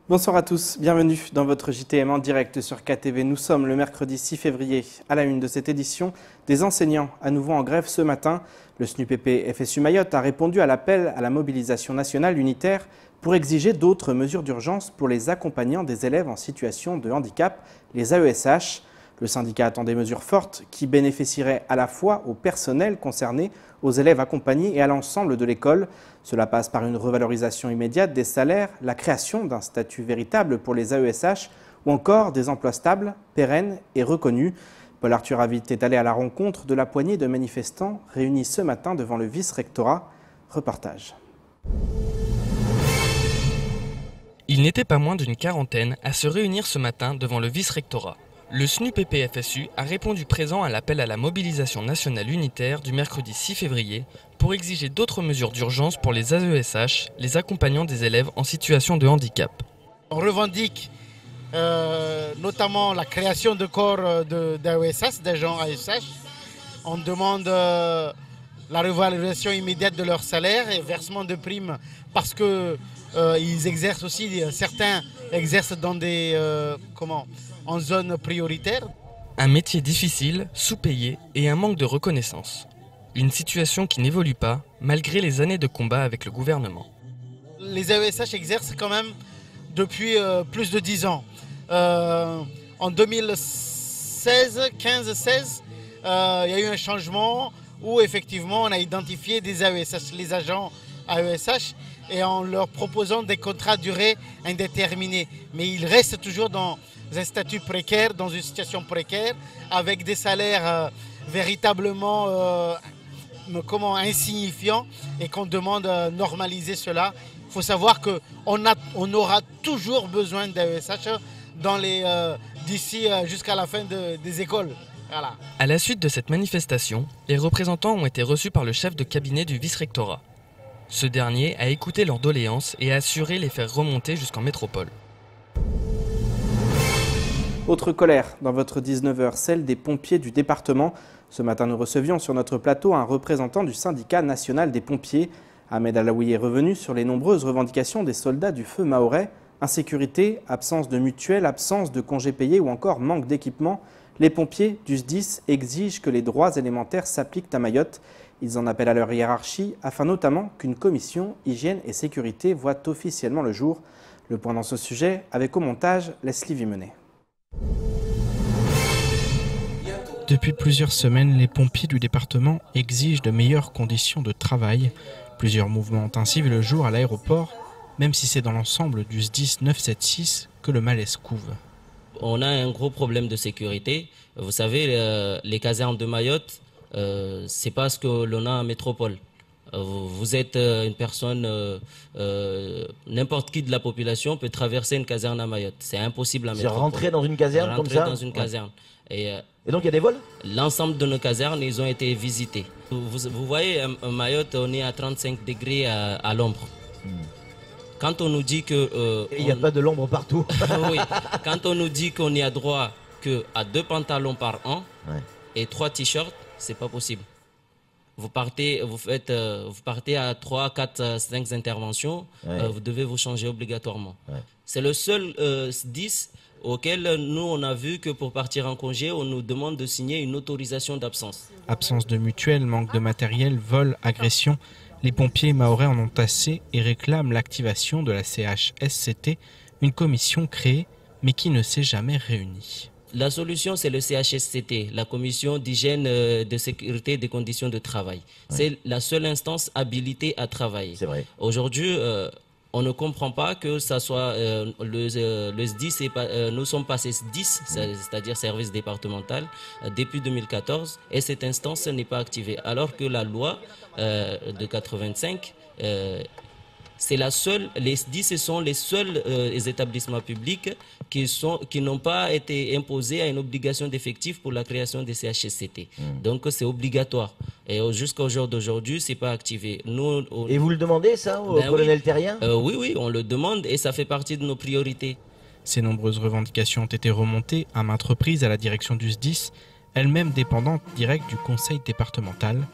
Bonsoir à tous, bienvenue dans votre JTM en direct sur KTV. Nous sommes le mercredi 6 février. À la une de cette édition, des enseignants à nouveau en grève ce matin. Le SNUPP FSU Mayotte a répondu à l'appel à la mobilisation nationale unitaire pour exiger d'autres mesures d'urgence pour les accompagnants des élèves en situation de handicap, les AESH. Le syndicat attend des mesures fortes qui bénéficieraient à la fois au personnel concerné, aux élèves accompagnés et à l'ensemble de l'école. Cela passe par une revalorisation immédiate des salaires, la création d'un statut véritable pour les AESH ou encore des emplois stables, pérennes et reconnus. Paul Arthur Avit est allé à la rencontre de la poignée de manifestants réunis ce matin devant le vice-rectorat. Reportage. Il n'était pas moins d'une quarantaine à se réunir ce matin devant le vice-rectorat. Le SNUPP FSU a répondu présent à l'appel à la mobilisation nationale unitaire du mercredi 6 février pour exiger d'autres mesures d'urgence pour les AESH, les accompagnants des élèves en situation de handicap. On revendique notamment la création de corps d'AESH, d'agents AESH. On demande la revalorisation immédiate de leur salaire et versement de primes parce que ils exercent aussi, certains exercent dans des en zone prioritaire. Un métier difficile, sous-payé et un manque de reconnaissance. Une situation qui n'évolue pas malgré les années de combat avec le gouvernement. Les AESH exercent quand même depuis plus de 10 ans. En 2016, 15-16, il y a eu un changement où effectivement on a identifié des AESH, les agents AESH, et en leur proposant des contrats à durée indéterminée. Mais ils restent toujours dans un statut précaire, dans une situation précaire, avec des salaires véritablement insignifiants et qu'on demande à normaliser cela. Il faut savoir qu'on aura toujours besoin d'AESH d'ici jusqu'à la fin des écoles. Voilà. À la suite de cette manifestation, les représentants ont été reçus par le chef de cabinet du vice-rectorat. Ce dernier a écouté leurs doléances et a assuré les faire remonter jusqu'en métropole. Autre colère dans votre 19h, celle des pompiers du département. Ce matin, nous recevions sur notre plateau un représentant du syndicat national des pompiers. Ahmed Alaoui est revenu sur les nombreuses revendications des soldats du feu mahorais. Insécurité, absence de mutuelle, absence de congés payés ou encore manque d'équipement. Les pompiers du SDIS exigent que les droits élémentaires s'appliquent à Mayotte. Ils en appellent à leur hiérarchie afin notamment qu'une commission hygiène et sécurité voit officiellement le jour. Le point dans ce sujet avec au montage Leslie Vimenet. Depuis plusieurs semaines, les pompiers du département exigent de meilleures conditions de travail. Plusieurs mouvements ont ainsi vu le jour à l'aéroport, même si c'est dans l'ensemble du SDIS 976 que le malaise couve. On a un gros problème de sécurité. Vous savez, les casernes de Mayotte, c'est pas ce que l'on a en métropole. Vous êtes une personne, n'importe qui de la population peut traverser une caserne à Mayotte. C'est impossible à métropole. Rentrer dans une caserne comme ça. Rentrer dans une caserne. Et donc il y a des vols? L'ensemble de nos casernes, ils ont été visités. Vous voyez, à Mayotte, on est à 35 degrés à l'ombre. Quand on nous dit que... il n'y a pas de l'ombre partout. Oui. Quand on nous dit qu'on n'y a droit qu'à 2 pantalons par an et 3 t-shirts, c'est pas possible. Vous partez à 3, 4, 5 interventions, vous devez vous changer obligatoirement. C'est le seul SDIS auquel nous on a vu que pour partir en congé, on nous demande de signer une autorisation d'absence. Absence de mutuelle, manque de matériel, vol, agression. Les pompiers mahorais en ont assez et réclament l'activation de la CHSCT, une commission créée mais qui ne s'est jamais réunie. La solution, c'est le CHSCT, la commission d'hygiène, de sécurité et des conditions de travail. C'est la seule instance habilitée à travailler. C'est vrai. Aujourd'hui, on ne comprend pas que ça soit le SDIS, nous sommes passés SDIS, c'est-à-dire service départemental, depuis 2014, et cette instance n'est pas activée. Alors que la loi de 85, c'est la seule, les SDIS, ce sont les seuls établissements publics qui n'ont pas été imposés à une obligation d'effectif pour la création des CHSCT. Donc c'est obligatoire. Et jusqu'au jour d'aujourd'hui, ce n'est pas activé. Et vous le demandez ça au colonel Terrien? Oui, on le demande et ça fait partie de nos priorités. Ces nombreuses revendications ont été remontées à maintes reprises à la direction du SDIS, elle-même dépendante directe du conseil départemental.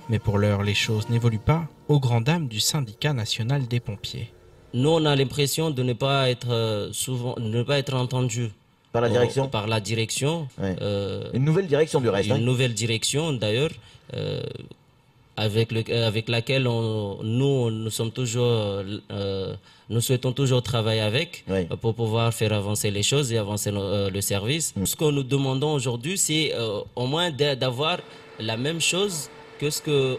Mais pour l'heure, les choses n'évoluent pas, aux grandes dames du syndicat national des pompiers. nous, on a l'impression de ne pas être entendu Par la direction par la direction. Ouais. Une nouvelle direction du reste. Une nouvelle direction d'ailleurs, avec laquelle nous souhaitons toujours travailler avec pour pouvoir faire avancer les choses et avancer le service. Ce que nous demandons aujourd'hui, c'est au moins d'avoir la même chose que ce que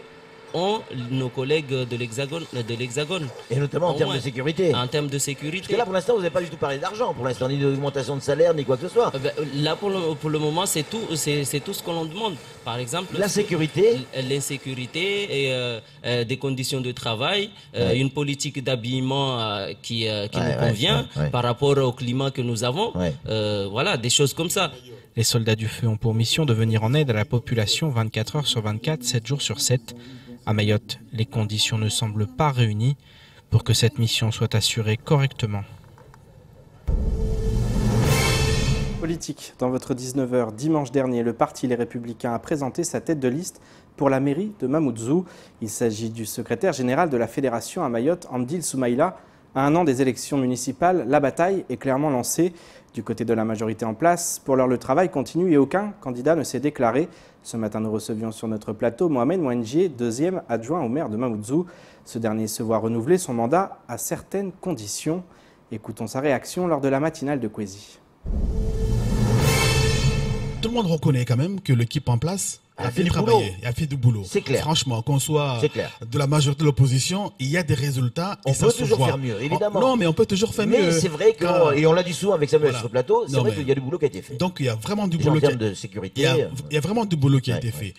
ont nos collègues de l'Hexagone. Et notamment en termes de sécurité. En termes de sécurité. Parce que là, pour l'instant, vous n'avez pas du tout parlé d'argent, pour l'instant, ni d'augmentation de salaire, ni quoi que ce soit. Là, pour le moment, c'est tout ce que l'on demande. Par exemple, la sécurité, l'insécurité et des conditions de travail, une politique d'habillement qui nous convient par rapport au climat que nous avons. Voilà, des choses comme ça. Les soldats du feu ont pour mission de venir en aide à la population 24 heures sur 24, 7 jours sur 7. À Mayotte, les conditions ne semblent pas réunies pour que cette mission soit assurée correctement. Politique, dans votre 19h dimanche dernier, le parti Les Républicains a présenté sa tête de liste pour la mairie de Mamoudzou. Il s'agit du secrétaire général de la fédération à Mayotte, Amdil Soumaïla. À un an des élections municipales, la bataille est clairement lancée. Du côté de la majorité en place, pour l'heure le travail continue et aucun candidat ne s'est déclaré. Ce matin, nous recevions sur notre plateau Mohamed Mouendier, deuxième adjoint au maire de Mamoudzou. Ce dernier se voit renouveler son mandat à certaines conditions. Écoutons sa réaction lors de la matinale de Kwezi. Tout le monde reconnaît quand même que l'équipe en place a fait travailler, a fait du boulot. C'est clair. Franchement, qu'on soit de la majorité de l'opposition, il y a des résultats. On peut toujours faire mieux, évidemment. Non, mais on peut toujours faire mieux. Mais c'est vrai que, et on l'a dit souvent avec Samuel sur le plateau, c'est vrai qu'il y a du boulot qui a été fait. Donc il y a vraiment du boulot. En termes de sécurité. Il y a vraiment du boulot qui a été fait.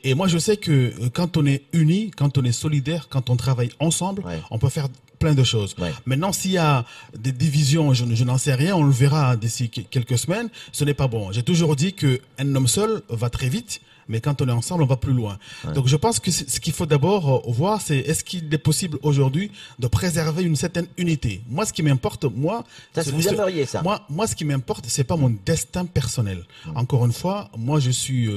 Et moi, je sais que quand on est unis, quand on est solidaire, quand on travaille ensemble, on peut faire plein de choses. Maintenant, s'il y a des divisions, je n'en sais rien, on le verra d'ici quelques semaines, ce n'est pas bon. J'ai toujours dit qu'un homme seul va très vite, mais quand on est ensemble, on va plus loin. Donc je pense que ce qu'il faut d'abord voir, c'est est-ce qu'il est possible aujourd'hui de préserver une certaine unité. Moi, ce qui m'importe, moi, vous aimeriez ça. Moi, ce qui m'importe, c'est pas mon destin personnel. Encore une fois, moi, je suis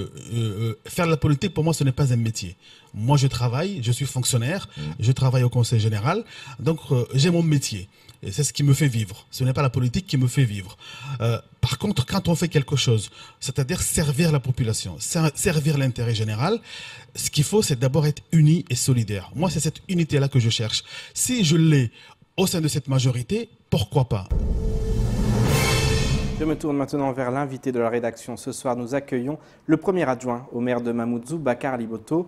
faire de la politique pour moi, ce n'est pas un métier. Moi, je travaille, je suis fonctionnaire, je travaille au Conseil général, donc j'ai mon métier. Et c'est ce qui me fait vivre. Ce n'est pas la politique qui me fait vivre. Par contre, quand on fait quelque chose, c'est-à-dire servir la population, servir l'intérêt général, ce qu'il faut, c'est d'abord être uni et solidaire. Moi, c'est cette unité-là que je cherche. Si je l'ai au sein de cette majorité, pourquoi pas ? Je me tourne maintenant vers l'invité de la rédaction. Ce soir, nous accueillons le premier adjoint au maire de Mamoudzou, Bakar Liboto.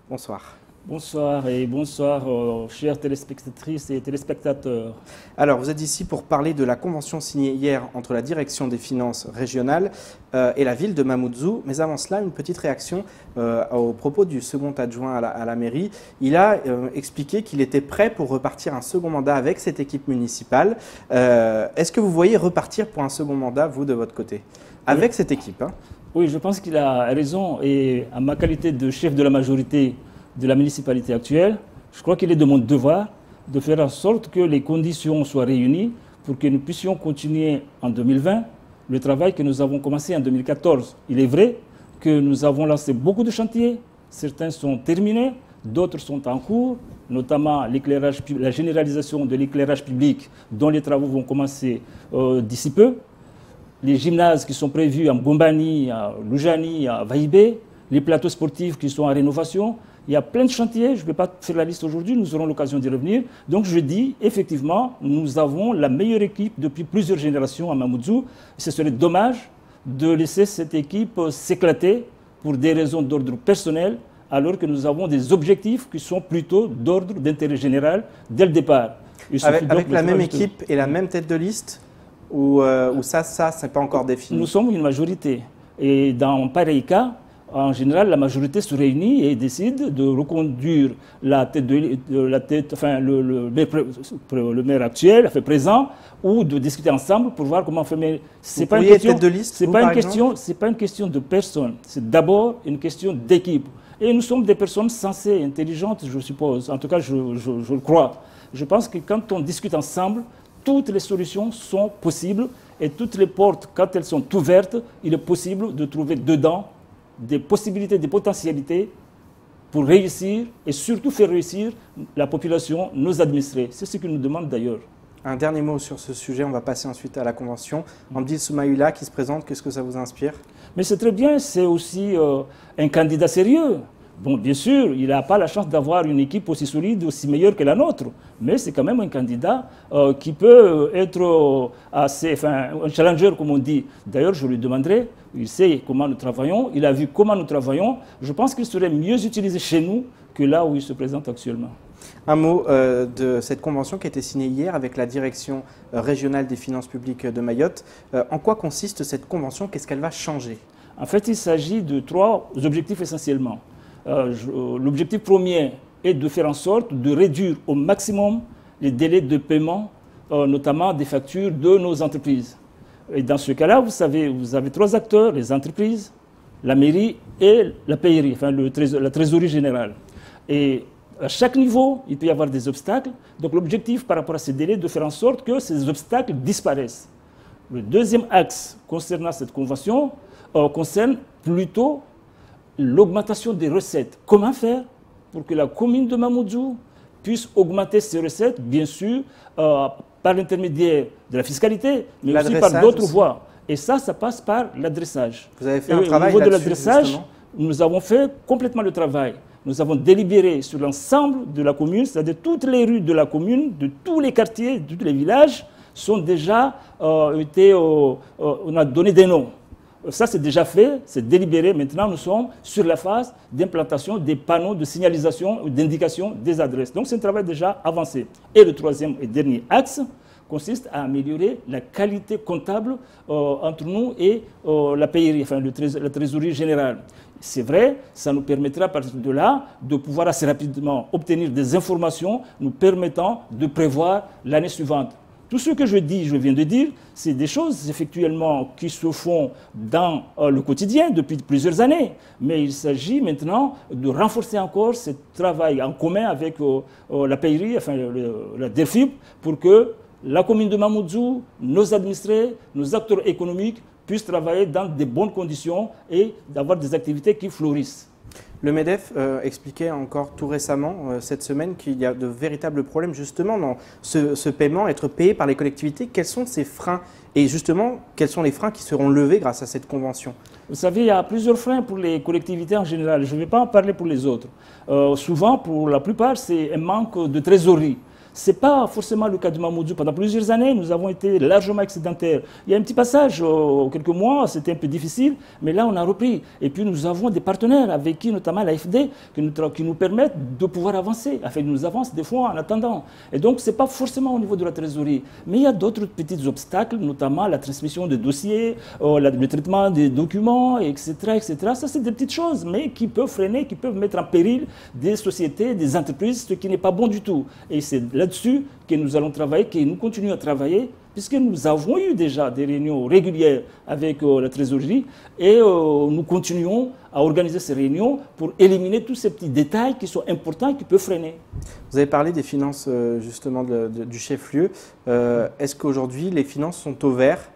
Bonsoir. Bonsoir et bonsoir chères téléspectatrices et téléspectateurs. Alors, vous êtes ici pour parler de la convention signée hier entre la direction des finances régionales et la ville de Mamoudzou. Mais avant cela, une petite réaction au propos du second adjoint à la mairie. Il a expliqué qu'il était prêt pour repartir un second mandat avec cette équipe municipale. Est-ce que vous voyez repartir pour un second mandat, vous, de votre côté, avec cette équipe, hein? Oui, je pense qu'il a raison. Et à ma qualité de chef de la majorité de la municipalité actuelle, je crois qu'il est de mon devoir de faire en sorte que les conditions soient réunies pour que nous puissions continuer en 2020 le travail que nous avons commencé en 2014. Il est vrai que nous avons lancé beaucoup de chantiers, certains sont terminés, d'autres sont en cours, notamment la généralisation de l'éclairage public dont les travaux vont commencer d'ici peu, les gymnases qui sont prévus en Bombani, à Loujani, à Vaïbé, les plateaux sportifs qui sont en rénovation. Il y a plein de chantiers, je ne vais pas faire la liste aujourd'hui, nous aurons l'occasion d'y revenir. Donc je dis, effectivement, nous avons la meilleure équipe depuis plusieurs générations à Mamoudzou. Ce serait dommage de laisser cette équipe s'éclater pour des raisons d'ordre personnel, alors que nous avons des objectifs qui sont plutôt d'ordre d'intérêt général dès le départ. Avec la même équipe et la même tête de liste ou ça, ce n'est pas encore défini? Nous sommes une majorité. Et dans pareil cas, en général, la majorité se réunit et décide de reconduire le maire actuel, présent, ou de discuter ensemble pour voir comment faire. Mais c'est pas une question de liste. C'est pas une question de personne. C'est d'abord une question d'équipe. Et nous sommes des personnes sensées, intelligentes, je suppose. En tout cas, je le crois. Je pense que quand on discute ensemble, toutes les solutions sont possibles et toutes les portes, quand elles sont ouvertes, il est possible de trouver dedans des possibilités, des potentialités pour réussir et surtout faire réussir la population, nos administrés. C'est ce qu'ils nous demandent d'ailleurs. Un dernier mot sur ce sujet, on va passer ensuite à la convention. Hamdil Soumaïla qui se présente, qu'est-ce que ça vous inspire? Mais c'est très bien, c'est aussi un candidat sérieux. Bon, bien sûr, il n'a pas la chance d'avoir une équipe aussi solide, aussi meilleure que la nôtre, mais c'est quand même un candidat qui peut être un challenger, comme on dit. D'ailleurs, je lui demanderai, il sait comment nous travaillons, il a vu comment nous travaillons. Je pense qu'il serait mieux utilisé chez nous que là où il se présente actuellement. Un mot de cette convention qui a été signée hier avec la direction régionale des finances publiques de Mayotte. En quoi consiste cette convention? Qu'est-ce qu'elle va changer? En fait, il s'agit de 3 objectifs essentiellement. L'objectif premier est de faire en sorte de réduire au maximum les délais de paiement, notamment des factures de nos entreprises. Et dans ce cas-là, vous savez, vous avez 3 acteurs, les entreprises, la mairie et la payerie, enfin la trésorerie générale. Et à chaque niveau, il peut y avoir des obstacles. Donc l'objectif par rapport à ces délais est de faire en sorte que ces obstacles disparaissent. Le deuxième axe concernant cette convention concerne plutôt l'augmentation des recettes. Comment faire pour que la commune de Mamoudzou puisse augmenter ses recettes, bien sûr, par l'intermédiaire de la fiscalité, mais aussi par d'autres voies. Et ça passe par l'adressage. Vous avez fait un travail au niveau de l'adressage, nous avons fait complètement le travail. Nous avons délibéré sur l'ensemble de la commune, c'est-à-dire toutes les rues de la commune, de tous les quartiers, de tous les villages, sont déjà on a donné des noms. Ça, c'est déjà fait, c'est délibéré. Maintenant, nous sommes sur la phase d'implantation des panneaux de signalisation ou d'indication des adresses. Donc, c'est un travail déjà avancé. Et le troisième et dernier axe consiste à améliorer la qualité comptable entre nous et la payerie, enfin la trésorerie générale. C'est vrai, ça nous permettra à partir de là de pouvoir assez rapidement obtenir des informations nous permettant de prévoir l'année suivante. Tout ce que je viens de dire, c'est des choses effectivement qui se font dans le quotidien depuis plusieurs années. Mais il s'agit maintenant de renforcer encore ce travail en commun avec la payerie, enfin la DERFIP, pour que la commune de Mamoudzou, nos administrés, nos acteurs économiques puissent travailler dans de bonnes conditions et d'avoir des activités qui fleurissent. Le MEDEF expliquait encore tout récemment, cette semaine, qu'il y a de véritables problèmes justement dans ce paiement, être payé par les collectivités. Quels sont ces freins? Et justement, quels sont les freins qui seront levés grâce à cette convention? Vous savez, il y a plusieurs freins pour les collectivités en général. Je ne vais pas en parler pour les autres. Souvent, pour la plupart, c'est un manque de trésorerie. Ce n'est pas forcément le cas de Mamoudzou. Pendant plusieurs années, nous avons été largement excédentaires. Il y a un petit passage, quelques mois, c'était un peu difficile, mais là, on a repris. Et puis, nous avons des partenaires avec qui, notamment l'AFD, qui nous permettent de pouvoir avancer. Enfin, ils nous avancent des fois en attendant. Et donc, ce n'est pas forcément au niveau de la trésorerie. Mais il y a d'autres petits obstacles, notamment la transmission des dossiers, le traitement des documents, etc., etc. Ça, c'est des petites choses, mais qui peuvent freiner, qui peuvent mettre en péril des sociétés, des entreprises, ce qui n'est pas bon du tout. Et c'est là-dessus que nous allons travailler, que nous continuons à travailler, puisque nous avons eu déjà des réunions régulières avec la trésorerie et nous continuons à organiser ces réunions pour éliminer tous ces petits détails qui sont importants et qui peuvent freiner. Vous avez parlé des finances justement du chef-lieu. Est-ce qu'aujourd'hui les finances sont au vert?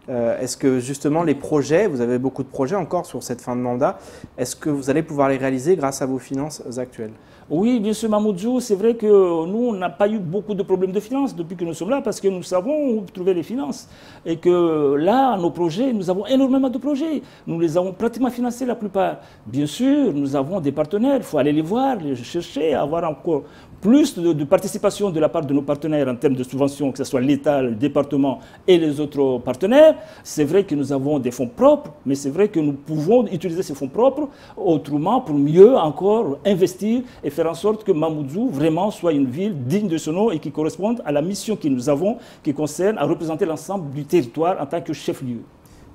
Est-ce que justement les projets, vous avez beaucoup de projets encore sur cette fin de mandat, est-ce que vous allez pouvoir les réaliser grâce à vos finances actuelles? Oui, bien sûr, Mamoudzou, c'est vrai que nous, on n'a pas eu beaucoup de problèmes de finances depuis que nous sommes là, parce que nous savons où trouver les finances. Et que là, nos projets, nous avons énormément de projets. Nous les avons pratiquement financés la plupart. Bien sûr, nous avons des partenaires, il faut aller les voir, les chercher, avoir encore plus de participation de la part de nos partenaires en termes de subventions, que ce soit l'État, le département et les autres partenaires. C'est vrai que nous avons des fonds propres, mais c'est vrai que nous pouvons utiliser ces fonds propres autrement pour mieux encore investir et faire en sorte que Mamoudzou vraiment soit une ville digne de ce nom et qui corresponde à la mission que nous avons, qui concerne à représenter l'ensemble du territoire en tant que chef-lieu.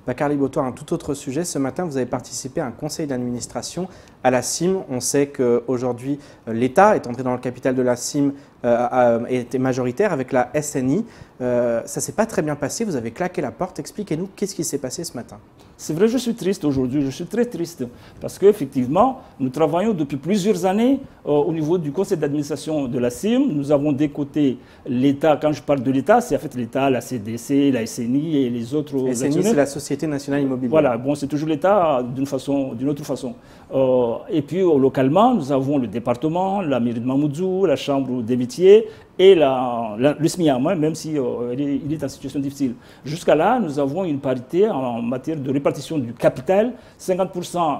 Bakar Libotoir, un tout autre sujet. Ce matin, vous avez participé à un conseil d'administration à la CIM. On sait qu'aujourd'hui, l'État est entré dans le capital de la CIM, était majoritaire avec la SNI. Ça ne s'est pas très bien passé, vous avez claqué la porte. Expliquez-nous qu'est-ce qui s'est passé ce matin. C'est vrai, je suis triste aujourd'hui, je suis très triste, parce qu'effectivement, nous travaillons depuis plusieurs années au niveau du conseil d'administration de la CIM. Nous avons des côtés l'État, quand je parle de l'État, c'est en fait l'État, la CDC, la SNI et les autres. La SNI, c'est la Société Nationale Immobilière. Voilà, bon, c'est toujours l'État d'une autre façon. Et puis localement, nous avons le département, la mairie de Mamoudzou, la chambre des métiers et le SMIA, même si il est en situation difficile. Jusqu'à là, nous avons une parité en matière de répartition du capital, 50%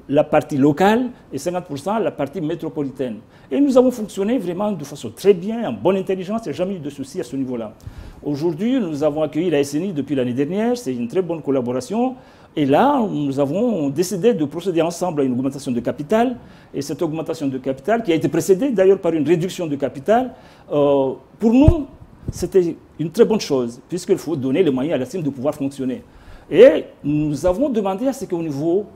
la partie locale et 50% la partie métropolitaine. Et nous avons fonctionné vraiment de façon très bien, en bonne intelligence, il n'y a jamais eu de souci à ce niveau-là. Aujourd'hui, nous avons accueilli la SNI depuis l'année dernière, c'est une très bonne collaboration. Et là, nous avons décidé de procéder ensemble à une augmentation de capital. Et cette augmentation de capital, qui a été précédée d'ailleurs par une réduction de capital, pour nous, c'était une très bonne chose, puisqu'il faut donner les moyens à la CIM de pouvoir fonctionner. Et nous avons demandé à ce qu'au niveau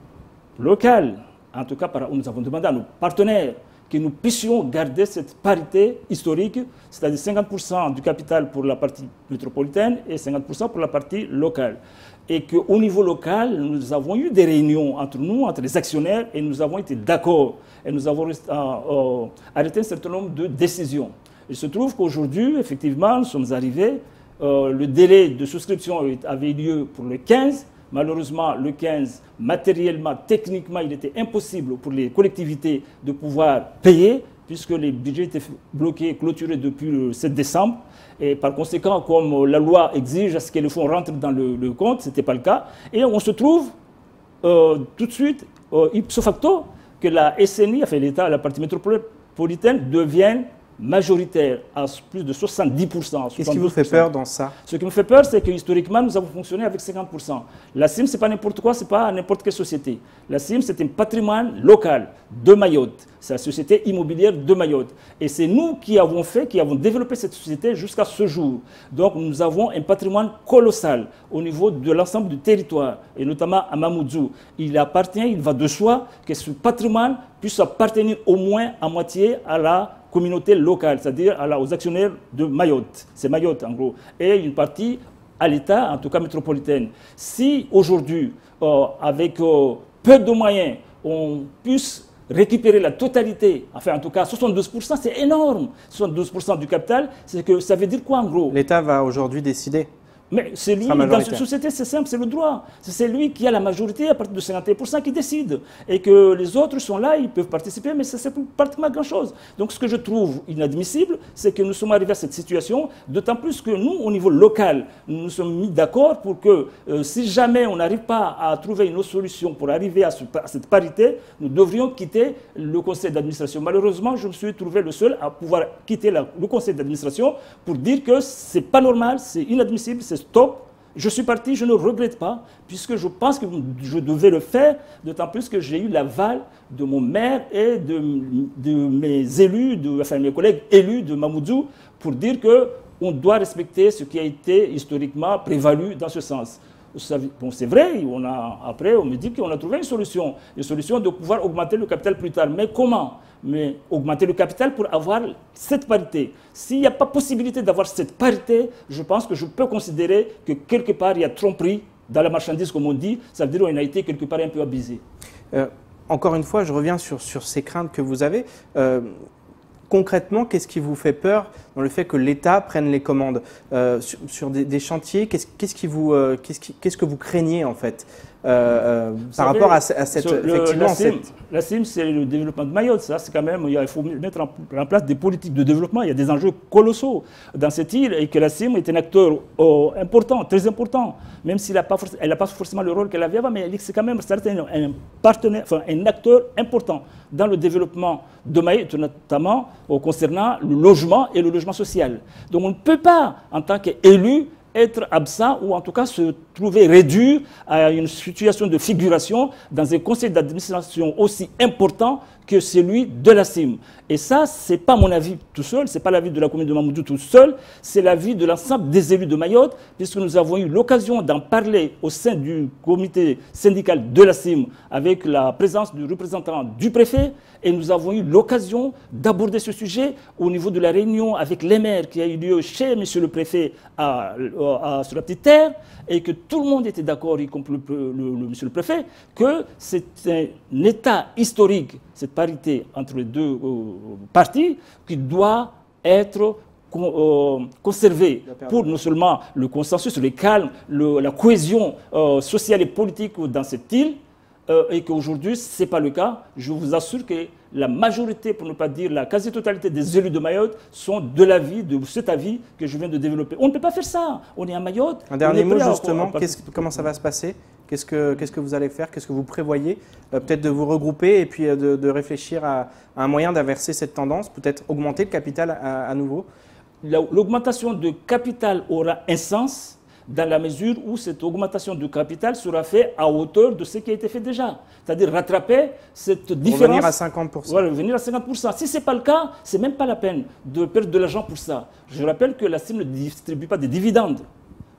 local, en tout cas, nous avons demandé à nos partenaires que nous puissions garder cette parité historique, c'est-à-dire 50% du capital pour la partie métropolitaine et 50% pour la partie locale. Et qu'au niveau local, nous avons eu des réunions entre nous, entre les actionnaires, et nous avons été d'accord. Et nous avons arrêté un certain nombre de décisions. Il se trouve qu'aujourd'hui, effectivement, nous sommes arrivés, le délai de souscription avait lieu pour le 15. Malheureusement, le 15, matériellement, techniquement, il était impossible pour les collectivités de pouvoir payer, puisque les budgets étaient bloqués, clôturés depuis le 7 décembre. Et par conséquent, comme la loi exige à ce que les fonds rentrent dans le compte, ce n'était pas le cas. Et on se trouve tout de suite, ipso facto, que la SNI, enfin l'État, la partie métropolitaine, devienne majoritaire à plus de 70%. Qu'est-ce qui vous fait peur dans ça? Ce qui me fait peur, c'est que historiquement, nous avons fonctionné avec 50%. La CIM, ce n'est pas n'importe quoi, ce n'est pas n'importe quelle société. La CIM, c'est un patrimoine local de Mayotte. C'est la société immobilière de Mayotte. Et c'est nous qui avons développé cette société jusqu'à ce jour. Donc nous avons un patrimoine colossal au niveau de l'ensemble du territoire, et notamment à Mamoudzou. Il va de soi que ce patrimoine puisse appartenir au moins à moitié à la communauté locale, c'est-à-dire aux actionnaires de Mayotte. C'est Mayotte en gros. Et une partie à l'État, en tout cas métropolitaine. Si aujourd'hui, avec peu de moyens, on puisse récupérer la totalité, enfin en tout cas 72%, c'est énorme. 72% du capital, ça veut dire quoi en gros? L'État va aujourd'hui décider. Mais c'est lui, dans cette société, c'est simple, c'est le droit. C'est lui qui a la majorité à partir de 51% qui décide. Et que les autres sont là, ils peuvent participer, mais ça ne pratiquement grand-chose. Donc ce que je trouve inadmissible, c'est que nous sommes arrivés à cette situation, d'autant plus que nous, au niveau local, nous nous sommes mis d'accord pour que si jamais on n'arrive pas à trouver une autre solution pour arriver à cette parité, nous devrions quitter le conseil d'administration. Malheureusement, je me suis trouvé le seul à pouvoir quitter le conseil d'administration pour dire que ce n'est pas normal, c'est inadmissible, c'est stop, je suis parti, je ne regrette pas, puisque je pense que je devais le faire, d'autant plus que j'ai eu l'aval de mon maire et de mes élus, enfin mes collègues élus de Mamoudzou, pour dire qu'on doit respecter ce qui a été historiquement prévalu dans ce sens. Bon, c'est vrai, après on me dit qu'on a trouvé une solution de pouvoir augmenter le capital plus tard. Mais comment? Mais augmenter le capital pour avoir cette parité. S'il n'y a pas possibilité d'avoir cette parité, je pense que je peux considérer que quelque part il y a tromperie dans la marchandise, comme on dit. Ça veut dire qu'on a été quelque part un peu abusé. Encore une fois, je reviens sur ces craintes que vous avez. Concrètement, qu'est-ce qui vous fait peur dans le fait que l'État prenne les commandes sur des chantiers? Qu'est-ce que vous craignez en fait par rapport à cette La CIM, c'est le développement de Mayotte. Ça, c'est quand même, il faut mettre en place des politiques de développement. Il y a des enjeux colossaux dans cette île et que la CIM est un acteur important, très important, même s'il n'a pas forcément le rôle qu'elle avait avant, mais c'est quand même un partenaire, enfin, un acteur important dans le développement de Mayotte, notamment concernant le logement et le logement social. Donc on ne peut pas, en tant qu'élu, être absent ou en tout cas se trouver réduit à une situation de figuration dans un conseil d'administration aussi important que celui de la CIM. Et ça, ce n'est pas mon avis tout seul, ce n'est pas l'avis de la commune de Mamoudzou tout seul, c'est l'avis de l'ensemble des élus de Mayotte, puisque nous avons eu l'occasion d'en parler au sein du comité syndical de la CIM avec la présence du représentant du préfet, et nous avons eu l'occasion d'aborder ce sujet au niveau de la réunion avec les maires qui a eu lieu chez M. le préfet sur la Petite Terre, et que tout le monde était d'accord, y compris monsieur le préfet, que c'est un état historique, cette parité entre les deux parties, qui doit être conservée pour non seulement le consensus, le calme, la cohésion sociale et politique dans cette île, et qu'aujourd'hui, ce n'est pas le cas, je vous assure que la majorité, pour ne pas dire la quasi-totalité des élus de Mayotte sont de l'avis, de cet avis que je viens de développer. On ne peut pas faire ça. On est à Mayotte. Un dernier mot justement, comment ça va se passer? Qu'est-ce que vous allez faire? Qu'est-ce que vous prévoyez? Peut-être de vous regrouper et puis de réfléchir à un moyen d'inverser cette tendance, peut-être augmenter le capital à nouveau? L'augmentation de capital aura un sens dans la mesure où cette augmentation de capital sera faite à hauteur de ce qui a été fait déjà. C'est-à-dire rattraper cette différence. Revenir à 50%. Voilà, revenir à 50%. Si ce n'est pas le cas, ce n'est même pas la peine de perdre de l'argent pour ça. Je rappelle que la CIM ne distribue pas des dividendes.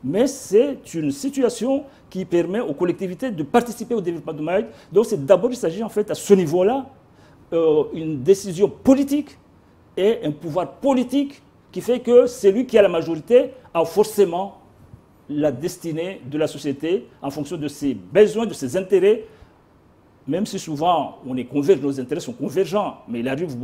Mais c'est une situation qui permet aux collectivités de participer au développement de Mayotte. Donc d'abord, il s'agit en fait à ce niveau-là, une décision politique et un pouvoir politique qui fait que celui qui a la majorité a forcément la destinée de la société en fonction de ses besoins, de ses intérêts, même si souvent nos intérêts sont convergents, mais il arrive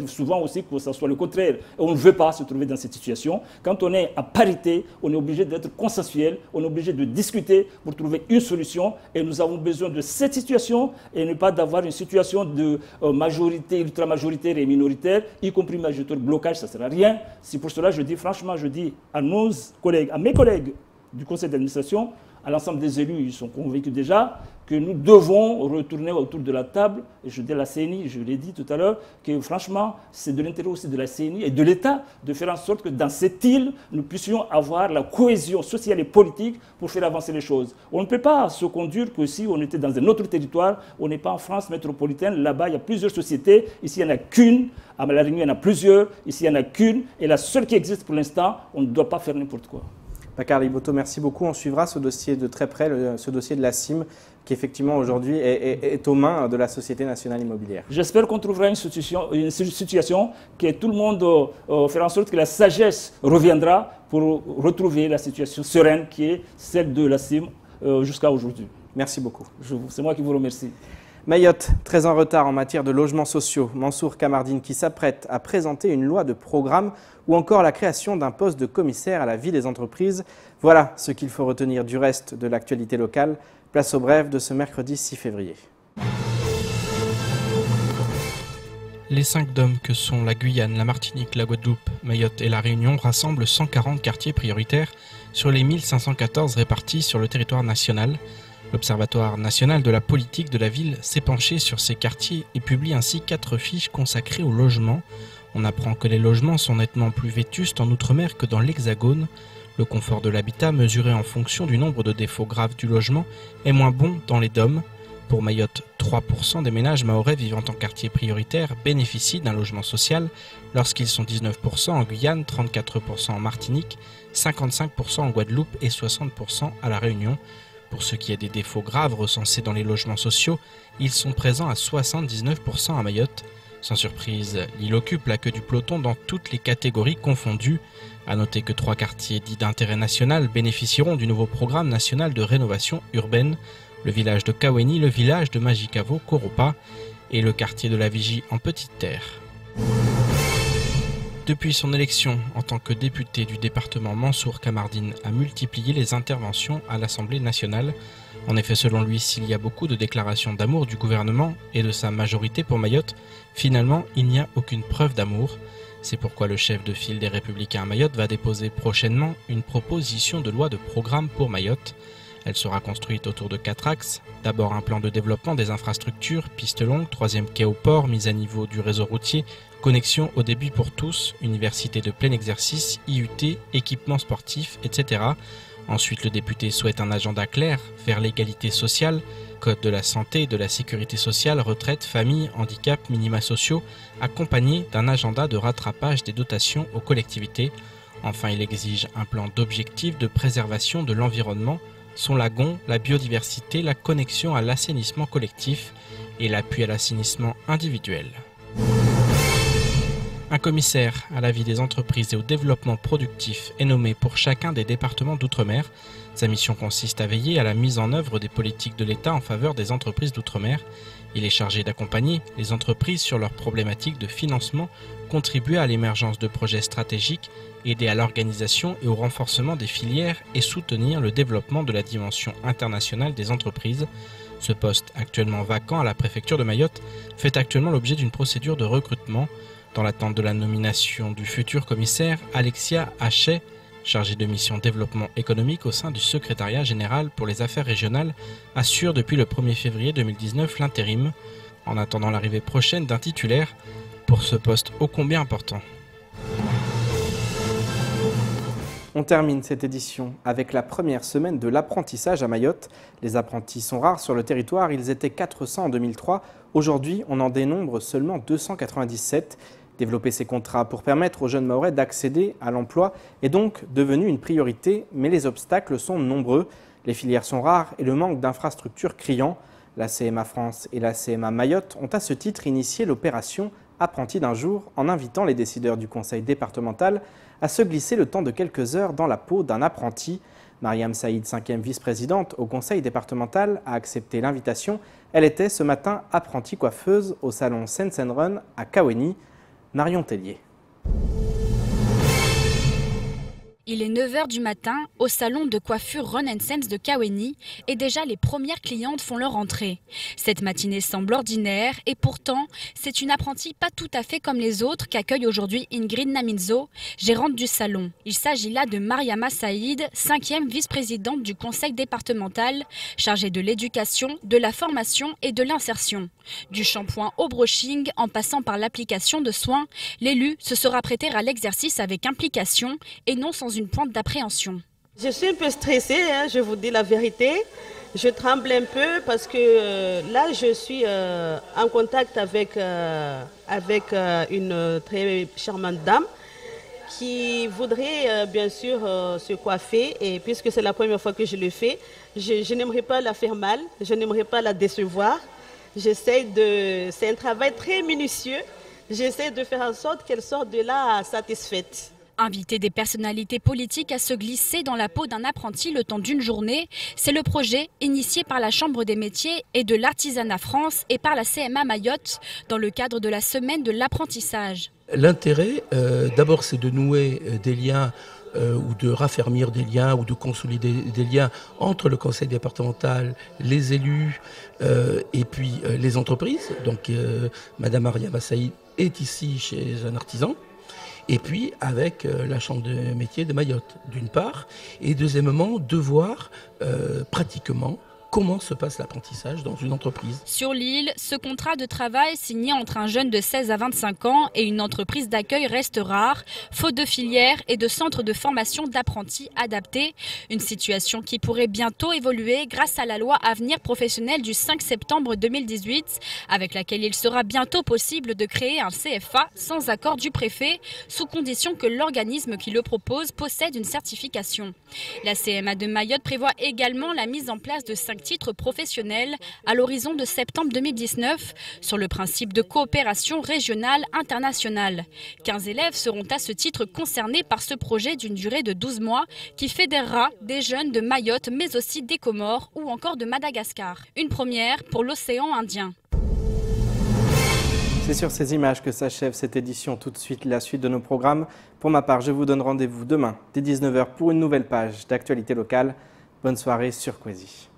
souvent aussi que ça soit le contraire. Et on ne veut pas se trouver dans cette situation. Quand on est à parité, on est obligé d'être consensuel, on est obligé de discuter pour trouver une solution. Et nous avons besoin de cette situation et ne pas d'avoir une situation de majorité, ultra-majoritaire et minoritaire, y compris majoritaire blocage, ça ne sert à rien. C'est pour cela que je dis franchement, à nos collègues, à mes collègues du conseil d'administration, à l'ensemble des élus, ils sont convaincus déjà que nous devons retourner autour de la table, et je dis à la CNI, je l'ai dit tout à l'heure, que franchement, c'est de l'intérêt aussi de la CNI et de l'État de faire en sorte que dans cette île, nous puissions avoir la cohésion sociale et politique pour faire avancer les choses. On ne peut pas se conduire que si on était dans un autre territoire, on n'est pas en France métropolitaine, là-bas il y a plusieurs sociétés, ici il n'y en a qu'une, à La Réunion il y en a plusieurs, ici il n'y en a qu'une, et la seule qui existe pour l'instant, on ne doit pas faire n'importe quoi. Bakar Liboto, merci beaucoup. On suivra ce dossier de très près, ce dossier de la CIM, qui effectivement aujourd'hui est aux mains de la Société nationale immobilière. J'espère qu'on trouvera une situation que tout le monde fera en sorte que la sagesse reviendra pour retrouver la situation sereine qui est celle de la CIM jusqu'à aujourd'hui. Merci beaucoup. C'est moi qui vous remercie. Mayotte, très en retard en matière de logements sociaux. Mansour Kamardine qui s'apprête à présenter une loi de programme ou encore la création d'un poste de commissaire à la vie des entreprises. Voilà ce qu'il faut retenir du reste de l'actualité locale. Place au bref de ce mercredi 6 février. Les 5 DOM que sont la Guyane, la Martinique, la Guadeloupe, Mayotte et la Réunion rassemblent 140 quartiers prioritaires sur les 1514 répartis sur le territoire national. L'Observatoire national de la politique de la ville s'est penché sur ces quartiers et publie ainsi 4 fiches consacrées au logement. On apprend que les logements sont nettement plus vétustes en Outre-mer que dans l'Hexagone. Le confort de l'habitat, mesuré en fonction du nombre de défauts graves du logement, est moins bon dans les DOM. Pour Mayotte, 3% des ménages mahorais vivant en quartier prioritaire bénéficient d'un logement social, lorsqu'ils sont 19% en Guyane, 34% en Martinique, 55% en Guadeloupe et 60% à La Réunion. Pour ce qui est des défauts graves recensés dans les logements sociaux, ils sont présents à 79% à Mayotte. Sans surprise, l'île occupe la queue du peloton dans toutes les catégories confondues. A noter que 3 quartiers dits d'intérêt national bénéficieront du nouveau programme national de rénovation urbaine, le village de Kaweni, le village de Majikavo, Koropa et le quartier de la Vigie en Petite Terre. Depuis son élection en tant que député du département, Mansour Kamardine a multiplié les interventions à l'Assemblée nationale. En effet, selon lui, s'il y a beaucoup de déclarations d'amour du gouvernement et de sa majorité pour Mayotte, finalement, il n'y a aucune preuve d'amour. C'est pourquoi le chef de file des Républicains à Mayotte va déposer prochainement une proposition de loi de programme pour Mayotte. Elle sera construite autour de 4 axes. D'abord un plan de développement des infrastructures, pistes longues, 3e quai au port, mise à niveau du réseau routier, connexion au débit pour tous, université de plein exercice, IUT, équipements sportifs, etc. Ensuite, le député souhaite un agenda clair vers l'égalité sociale, code de la santé et de la sécurité sociale, retraite, famille, handicap, minima sociaux, accompagné d'un agenda de rattrapage des dotations aux collectivités. Enfin, il exige un plan d'objectifs de préservation de l'environnement, son lagon, la biodiversité, la connexion à l'assainissement collectif et l'appui à l'assainissement individuel. Un commissaire à la vie des entreprises et au développement productif est nommé pour chacun des départements d'outre-mer. Sa mission consiste à veiller à la mise en œuvre des politiques de l'État en faveur des entreprises d'outre-mer. Il est chargé d'accompagner les entreprises sur leurs problématiques de financement, contribuer à l'émergence de projets stratégiques, aider à l'organisation et au renforcement des filières et soutenir le développement de la dimension internationale des entreprises. Ce poste, actuellement vacant à la préfecture de Mayotte, fait actuellement l'objet d'une procédure de recrutement dans l'attente de la nomination du futur commissaire Alexia Hachet, chargée de mission développement économique au sein du secrétariat général pour les affaires régionales, assure depuis le 1er février 2019 l'intérim, en attendant l'arrivée prochaine d'un titulaire pour ce poste ô combien important. On termine cette édition avec la première semaine de l'apprentissage à Mayotte. Les apprentis sont rares sur le territoire, ils étaient 400 en 2003. Aujourd'hui, on en dénombre seulement 297. Développer ces contrats pour permettre aux jeunes Mahorais d'accéder à l'emploi est donc devenu une priorité, mais les obstacles sont nombreux. Les filières sont rares et le manque d'infrastructures criant. La CMA France et la CMA Mayotte ont à ce titre initié l'opération Apprentis d'un jour en invitant les décideurs du conseil départemental à se glisser le temps de quelques heures dans la peau d'un apprenti. Mariam Saïd, 5e vice-présidente au conseil départemental, a accepté l'invitation. Elle était ce matin apprentie coiffeuse au salon Sense & Run à Kaweni. Marion Tellier. Il est 9 h du matin au salon de coiffure Run & Sense de Kaweni et déjà les premières clientes font leur entrée. Cette matinée semble ordinaire et pourtant c'est une apprentie pas tout à fait comme les autres qu'accueille aujourd'hui Ingrid Naminzo, gérante du salon. Il s'agit là de Mariama Saïd, 5e vice-présidente du conseil départemental, chargée de l'éducation, de la formation et de l'insertion. Du shampoing au brushing en passant par l'application de soins, l'élu se sera prêté à l'exercice avec implication et non sans une pointe d'appréhension. Je suis un peu stressée, je vous dis la vérité. Je tremble un peu parce que là je suis en contact avec une très charmante dame qui voudrait bien sûr se coiffer, et puisque c'est la première fois que je le fais, je n'aimerais pas la faire mal, je n'aimerais pas la décevoir. C'est un travail très minutieux, j'essaie de faire en sorte qu'elle sorte de là satisfaite. Inviter des personnalités politiques à se glisser dans la peau d'un apprenti le temps d'une journée, c'est le projet initié par la Chambre des métiers et de l'artisanat France et par la CMA Mayotte dans le cadre de la semaine de l'apprentissage. L'intérêt, d'abord, c'est de nouer des liens ou de raffermir des liens ou de consolider des liens entre le conseil départemental, les élus et puis les entreprises. Donc Madame Mariama Saïd est ici chez un artisan. Et puis avec la Chambre de métiers de Mayotte, d'une part, et deuxièmement, de voir pratiquement comment se passe l'apprentissage dans une entreprise. Sur l'île, ce contrat de travail signé entre un jeune de 16 à 25 ans et une entreprise d'accueil reste rare, faute de filières et de centres de formation d'apprentis adaptés. Une situation qui pourrait bientôt évoluer grâce à la loi Avenir professionnel du 5 septembre 2018, avec laquelle il sera bientôt possible de créer un CFA sans accord du préfet, sous condition que l'organisme qui le propose possède une certification. La CMA de Mayotte prévoit également la mise en place de 5 titres professionnels à l'horizon de septembre 2019 sur le principe de coopération régionale internationale. 15 élèves seront à ce titre concernés par ce projet d'une durée de 12 mois qui fédérera des jeunes de Mayotte mais aussi des Comores ou encore de Madagascar. Une première pour l'océan Indien. C'est sur ces images que s'achève cette édition. Tout de suite, la suite de nos programmes. Pour ma part, je vous donne rendez-vous demain dès 19 h pour une nouvelle page d'actualité locale. Bonne soirée sur Kwezi.